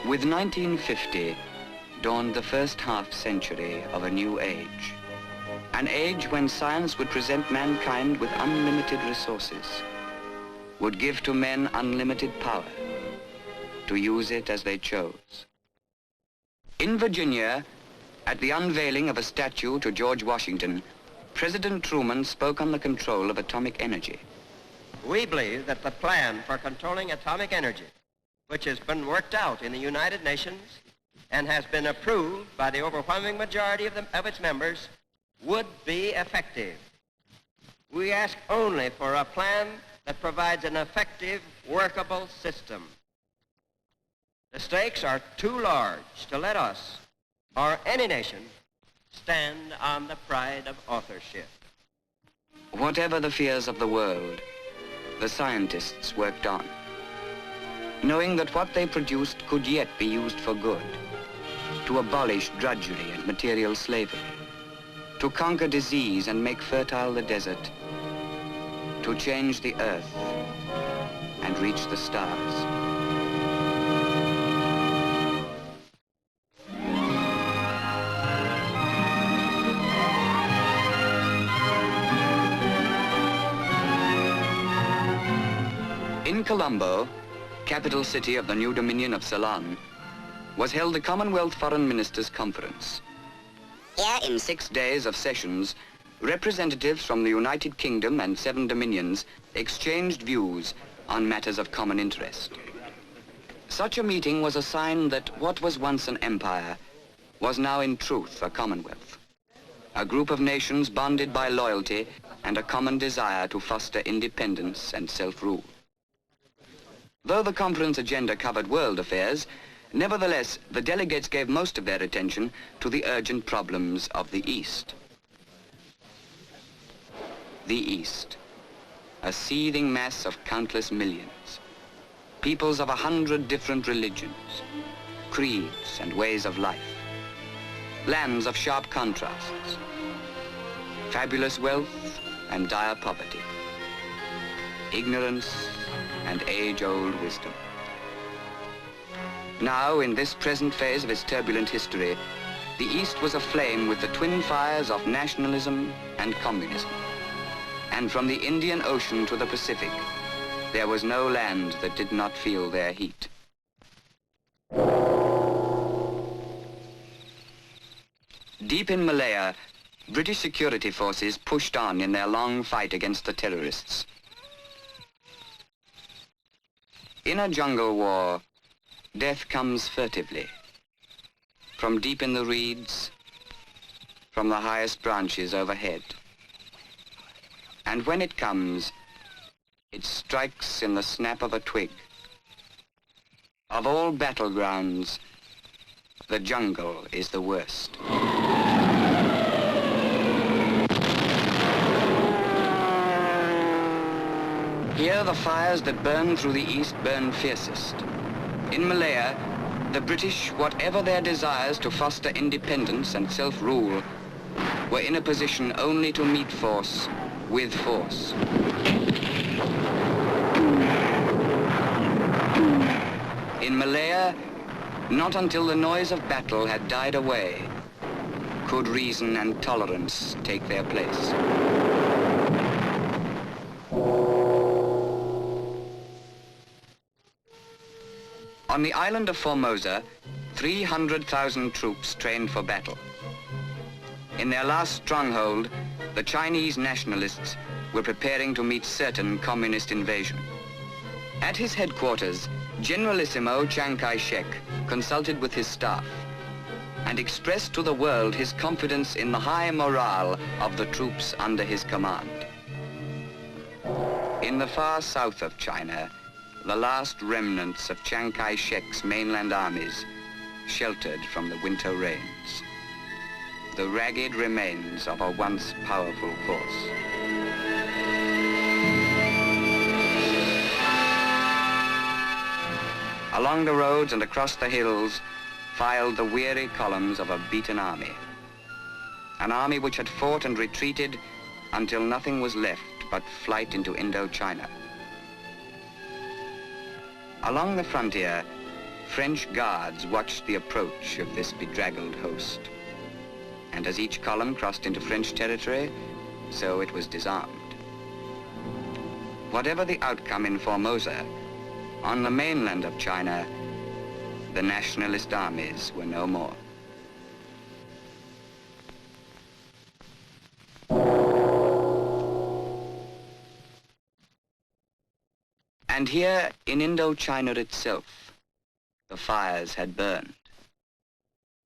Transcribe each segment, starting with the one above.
With 1950 dawned the first half-century of a new age. An age when science would present mankind with unlimited resources, would give to men unlimited power to use it as they chose. In Virginia, at the unveiling of a statue to George Washington, President Truman spoke on the control of atomic energy. We believe that the plan for controlling atomic energy, which has been worked out in the United Nations and has been approved by the overwhelming majority of its members, would be effective. We ask only for a plan that provides an effective, workable system. The stakes are too large to let us, or any nation, stand on the pride of authorship. Whatever the fears of the world, the scientists worked on, knowing that what they produced could yet be used for good, to abolish drudgery and material slavery, to conquer disease and make fertile the desert, to change the earth and reach the stars. In Colombo, capital city of the new dominion of Ceylon, was held the Commonwealth Foreign Ministers' Conference. Here, in 6 days of sessions, representatives from the United Kingdom and 7 dominions exchanged views on matters of common interest. Such a meeting was a sign that what was once an empire was now in truth a commonwealth, a group of nations bonded by loyalty and a common desire to foster independence and self-rule. Though the conference agenda covered world affairs, nevertheless, the delegates gave most of their attention to the urgent problems of the East. The East, a seething mass of countless millions, peoples of 100 different religions, creeds and ways of life, lands of sharp contrasts, fabulous wealth and dire poverty, ignorance and age-old wisdom. Now, in this present phase of its turbulent history, the East was aflame with the twin fires of nationalism and communism. And from the Indian Ocean to the Pacific, there was no land that did not feel their heat. Deep in Malaya, British security forces pushed on in their long fight against the terrorists. In a jungle war, death comes furtively, from deep in the reeds, from the highest branches overhead. And when it comes, it strikes in the snap of a twig. Of all battlegrounds, the jungle is the worst. Here, the fires that burn through the East burn fiercest. In Malaya, the British, whatever their desires to foster independence and self-rule, were in a position only to meet force with force. In Malaya, not until the noise of battle had died away could reason and tolerance take their place. On the island of Formosa, 300,000 troops trained for battle. In their last stronghold, the Chinese nationalists were preparing to meet certain communist invasion. At his headquarters, Generalissimo Chiang Kai-Shek consulted with his staff and expressed to the world his confidence in the high morale of the troops under his command. In the far south of China, the last remnants of Chiang Kai-shek's mainland armies sheltered from the winter rains. The ragged remains of a once powerful force. Along the roads and across the hills filed the weary columns of a beaten army. An army which had fought and retreated until nothing was left but flight into Indochina. Along the frontier, French guards watched the approach of this bedraggled host. And as each column crossed into French territory, so it was disarmed. Whatever the outcome in Formosa, on the mainland of China, the nationalist armies were no more. And here in Indochina itself, the fires had burned,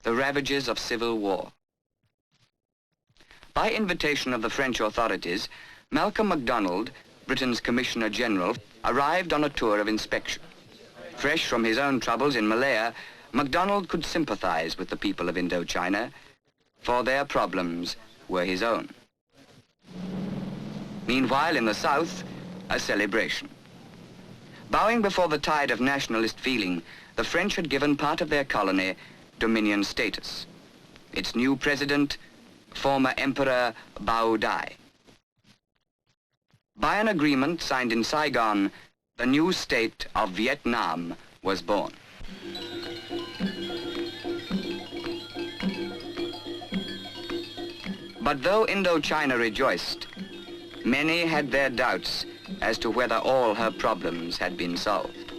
the ravages of civil war. By invitation of the French authorities, Malcolm Macdonald, Britain's Commissioner General, arrived on a tour of inspection. Fresh from his own troubles in Malaya, Macdonald could sympathize with the people of Indochina, for their problems were his own. Meanwhile, in the south, a celebration. Bowing before the tide of nationalist feeling, the French had given part of their colony Dominion status. Its new president, former Emperor Bao Dai. By an agreement signed in Saigon, the new state of Vietnam was born. But though Indochina rejoiced, many had their doubts as to whether all her problems had been solved.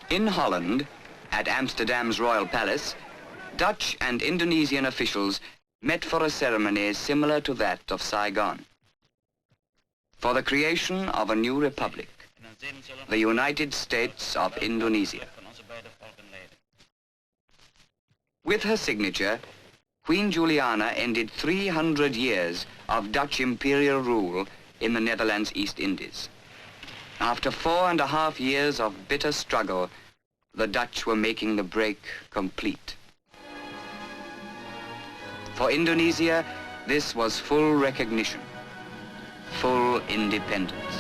In Holland, at Amsterdam's royal palace, Dutch and Indonesian officials met for a ceremony similar to that of Saigon, for the creation of a new republic, the United States of Indonesia. With her signature, Queen Juliana ended 300 years of Dutch imperial rule in the Netherlands East Indies. After 4.5 years of bitter struggle, the Dutch were making the break complete. For Indonesia, this was full recognition, full independence.